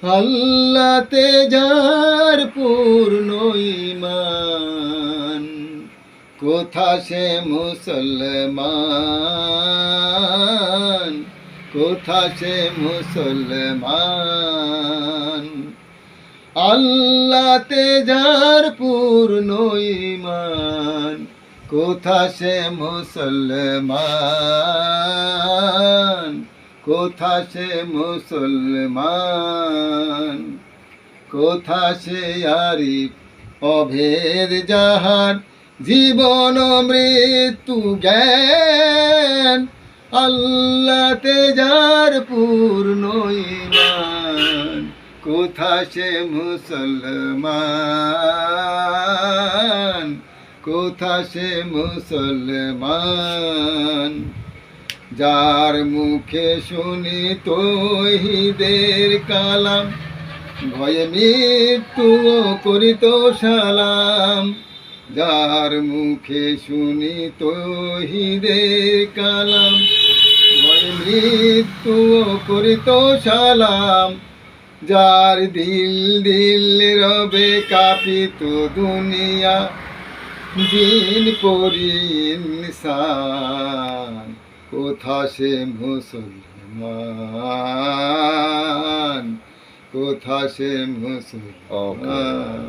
আল্লাহতে যার পূর্ণ ঈমান, কোথা সে মুসলমান, কোথা সে মুসলমান। আল্লাহতে যার পূর্ণ ঈমান, কোথা সে মুসলমান, কোথা সে মুসলমান। কোথা সে আরিফ অভেদ যাহার, জীবন মৃত্যু জ্ঞান। আল্লাহতে যার পূর্ণ ঈমান, কোথা সে মুসলমান, কোথা সে মুসলমান। যার মুখে শুনি তৌহিদের কালাম, ভয়ে মৃত্যু করিত সালাম। যার মুখে শুনি তৌহিদের কালাম, ভয়ে মৃত্যু করিত সালাম। যার দিল দিল রবে কাঁপিত দুনিয়া, দিন পরি ইনসান। কোথা সে মুসলমান, কোথা সে মুসলমান।